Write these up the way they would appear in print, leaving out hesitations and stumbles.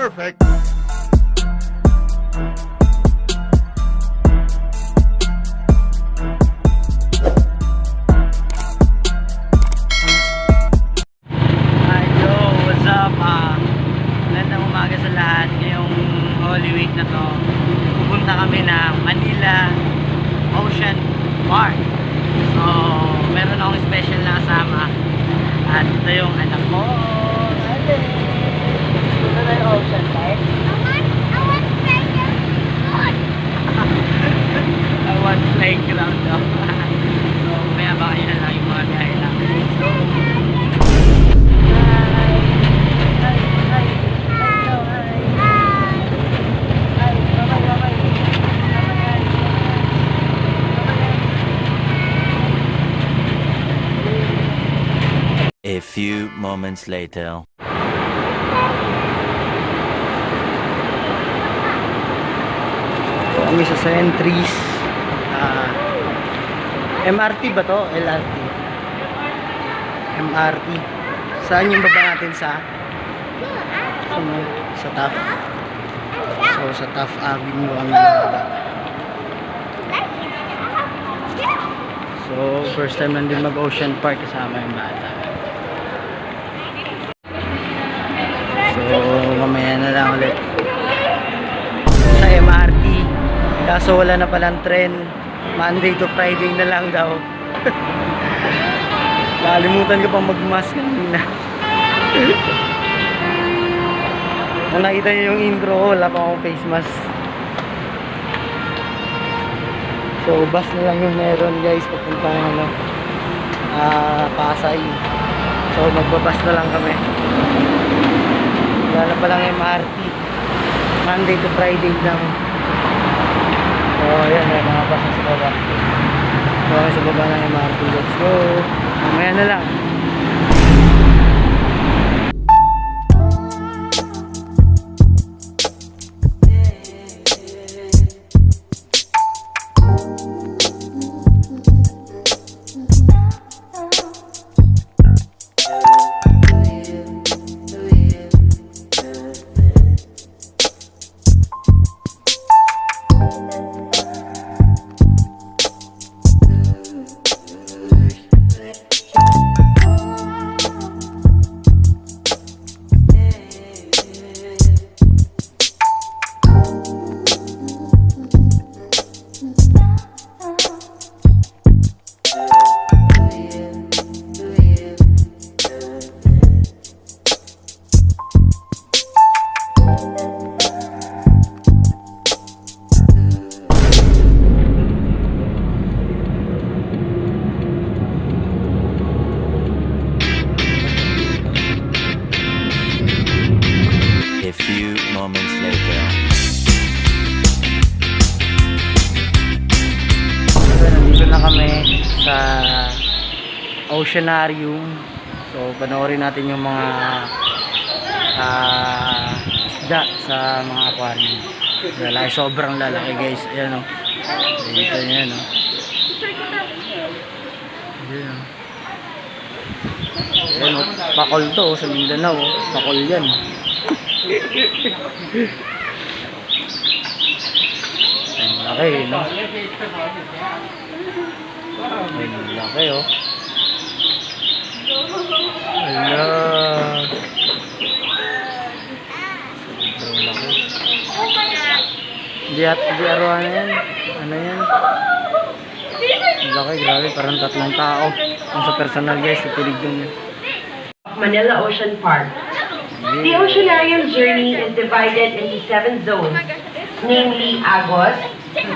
Perfect. Hi, yo, what's up? Magandang umaga sa lahat. Ngayong Holy Week na to, pupunta kami na Manila Ocean Park. So, meron akong special na kasama. At ito yung anak ko. Ate! Ito na yung Ocean Park. I want playground daw. So, kaya baka yun na lang yung mga biyahe namin. Let's go! A few moments later. Kami sa Centris. MRT ba to? LRT? MRT. Saan yung baba natin sa? Sa Taft. So sa Taft Avenue kami baba. So first time lang din mag Ocean Park kasama yung bata. So mamaya na lang ulit sa MRT. Kaso wala na palang tren. Monday to Friday na lang daw. Nakalimutan ko pang mag-mask kanina. Kung nakita nyo yung intro ko, wala pa akong face mask. So bus na lang yung meron guys papunta ng Pasay. So magbabas na lang kami. Wala na palang MRT. Monday to Friday lang. So ayan, may mga bus sa baba. So kami sa baba ng MRT. Let's go. Mamaya na lang. A few moments later. So, nandito na kami sa Oceanarium. So panoorin natin yung mga isda sa mga aquarium. Lalaki, sobrang lalaki guys. Ayan o. Dito yan o. Ayan o. Pakol to sa Mindanao. Pakol yan. Ang laki no? Ang laki oh. Hala. Sobrang laki. Di arawan yan. Ano yan? Ang laki, grabe. Parang 3 tao. Ang sa personal guys, sa tilig dun. Manila Ocean Park. The Oceanarium journey is divided into 7 zones, namely Agos,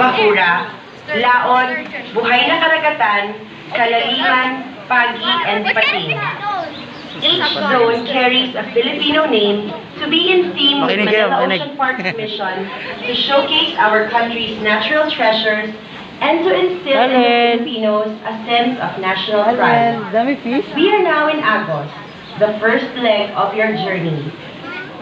Bahura, Laon, Buhay na Karagatan, Kalaliman, Pagi, and Pating. Each zone carries a Filipino name to be in theme with Manila Ocean Park's mission to showcase our country's natural treasures and to instill in the Filipinos a sense of national pride. We are now in Agos, the first leg of your journey.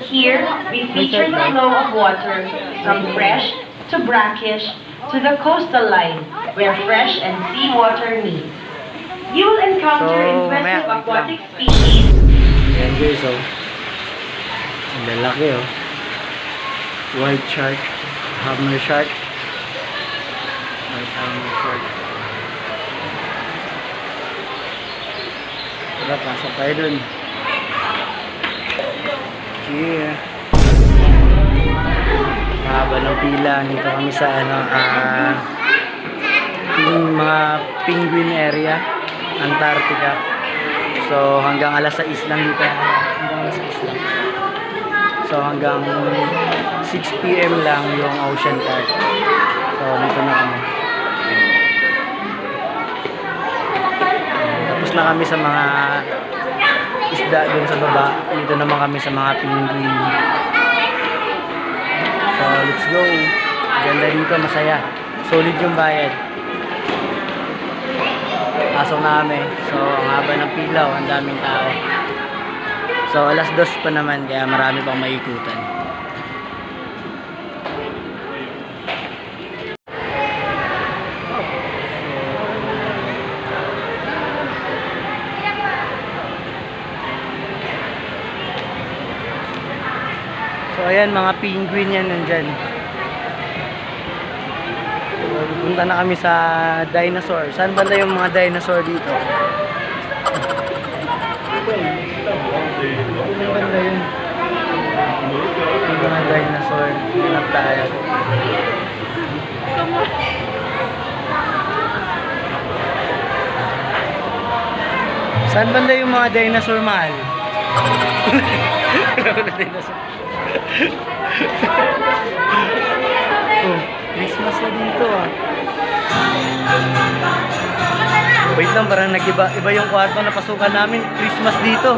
Here, we feature the flow of water from fresh to brackish to the coastal line, where fresh and seawater meet. You will encounter impressive aquatic species. Ayan guys oh. Ang lalaki oh. white shark, hammer shark, white hammer shark. Tara, pasok tayo dun. Yeah. Mahaba ng pila. Dito kami sa yung mga penguin area, Antarctica. So hanggang alas 6 lang dito. Hanggang alas 6 lang. So hanggang 6 PM lang yung Ocean Park. So dito na kami. Tapos na kami sa mga isda dun sa baba. Dito naman kami sa mga penguin. So let's go. Ganda dito, masaya. Solid yung bayad. Pasok na kami. So ang haba ng pilaw, ang daming tao. So alas 2 pa naman, kaya marami pang maikutan. So ayan, mga penguin yan nandyan. So, punta na kami sa dinosaur. Saan banda yung mga dinosaur dito? Saan banda yun? Yung mga dinosaur. Hanap tayo. Saan banda yung mga dinosaur, mahal? Dinosaur. Oh, Christmas na dito ah. Wait lang, parang nag-iba yung kwarto na pasukan namin. Christmas dito.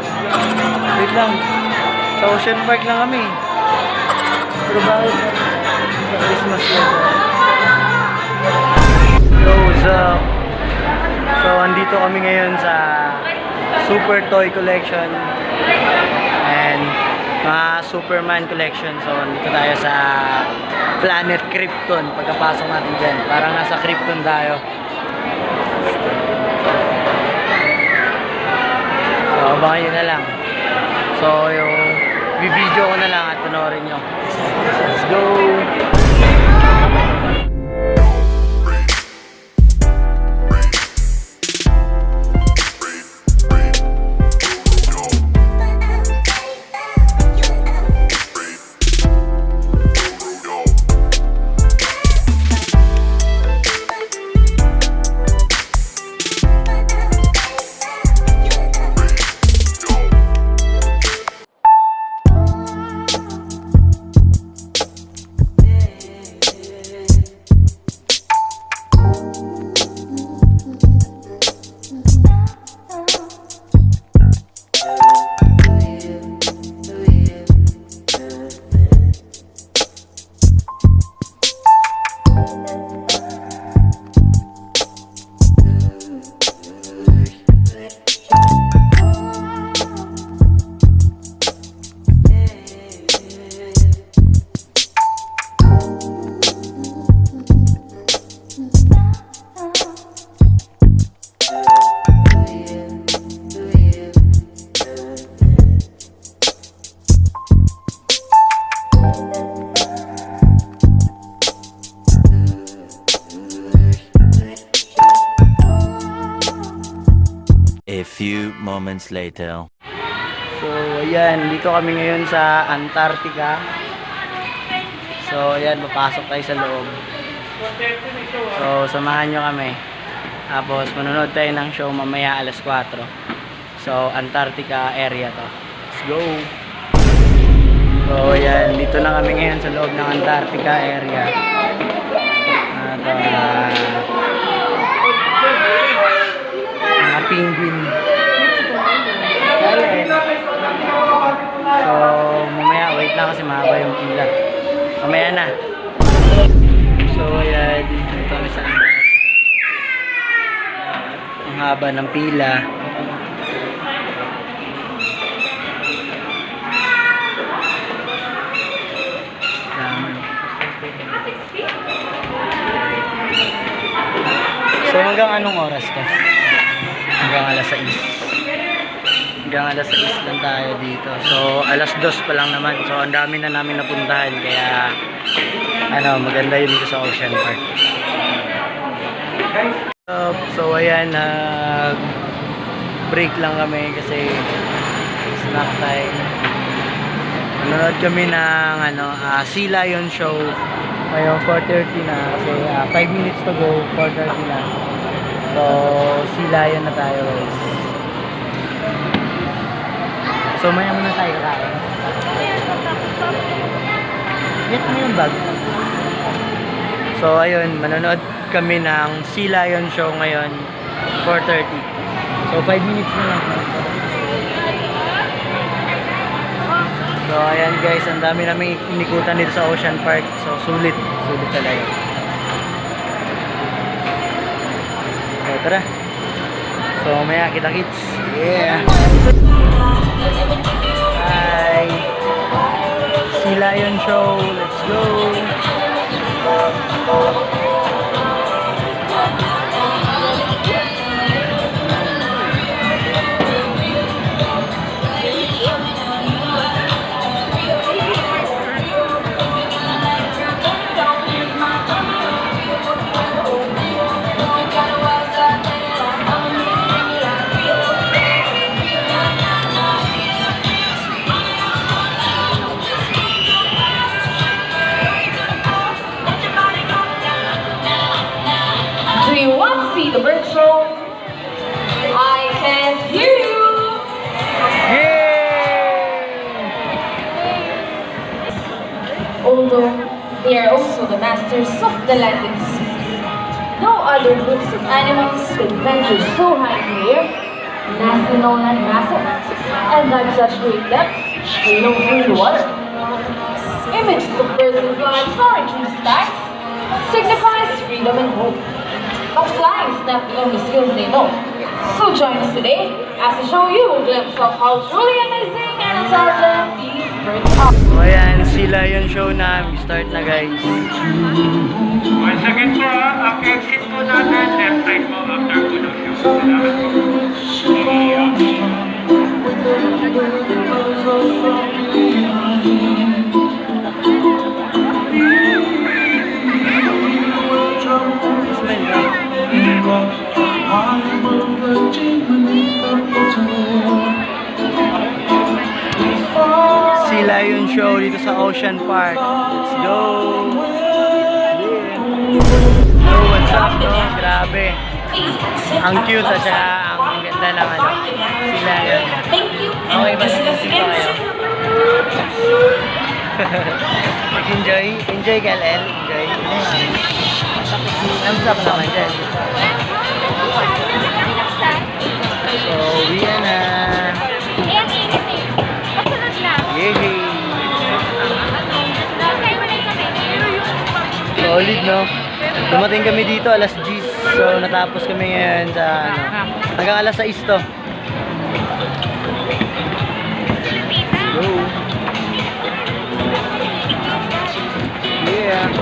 Wait lang. Sa Ocean Park lang kami. Pero bakit sa Christmas lang? Yo, what's up? So, andito kami ngayon sa Super Toy Collection and mga Superman collection. So, dito tayo sa Planet Krypton. Pagkapasok natin dyan, parang nasa Krypton tayo. So, abangan nyo na lang. So, yung video ko na lang at panoorin nyo. Let's go! A few moments later. So, ayan. Dito kami ngayon sa Antarctica. So, ayan. Papasok tayo sa loob. So, samahan nyo kami. Tapos, manonood tayo ng show mamaya alas 4. So, Antarctica area to. Let's go! So, ayan. Dito na kami ngayon sa loob ng Antarctica area. Mga penguin. So, mamaya, wait lang kasi mahaba yung pila. Mamaya na. So, ayan. Dito kami sa Antarctica. Ang haba ng pila. So, hanggang anong oras to? Hanggang alas 6. Hanggang alas 6 lang tayo dito. So, alas 2 pa lang naman. So, ang dami na namin napuntahan. Kaya, maganda yun dito sa Ocean Park. So, ayan, break lang kami kasi snack time. Nanonood kami ng Sea Lion Show. Ngayon, 4:30 na. Kasi 5 minutes to go, 4:30 na. So, Sea Lion na tayo, guys. So, maya muna tayo kakain. Get mo yung bag. So, ayun, manonood kami ng Sea Lion Show ngayon, 4:30. So, 5 minutes na lang. So, ayan guys, ang dami namin inikutan dito sa Ocean Park. So, sulit talaga. So, tara. So, maya kita-kits. Yeah! Hi! Sea Lion Show, let's go! Do you want to see the bird show? I can't hear you. Although they are also the masters of the landing sea. No other groups of animals can venture so high in the air, nasty known land masses, and at such great depths, below through the water. Images of birds and flying soaring through the skies signifies freedom and hope. But flying is not the only skills they know. So join us today as I show you a glimpse of how truly amazing and intelligent these birds are. So, ayan, Sea Lion Show na. Start na, guys. Once again po, ang exit po natin, left side po after po ng show. Sea Lion Show dito sa Ocean Park. Let's go! Yeah. So, what's up, no? Grabe. Ang cute at saka ang ganda ng Sea Lion. Okay ba sa kayo? Enjoy ka, Lel. Enjoy. Thumbs up naman dyan. So, uwi na. Yay! Solid, no? Dumating kami dito alas 10. So, natapos kami ngayon sa hanggang alas 6 to. Let's go! Yeah!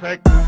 respect.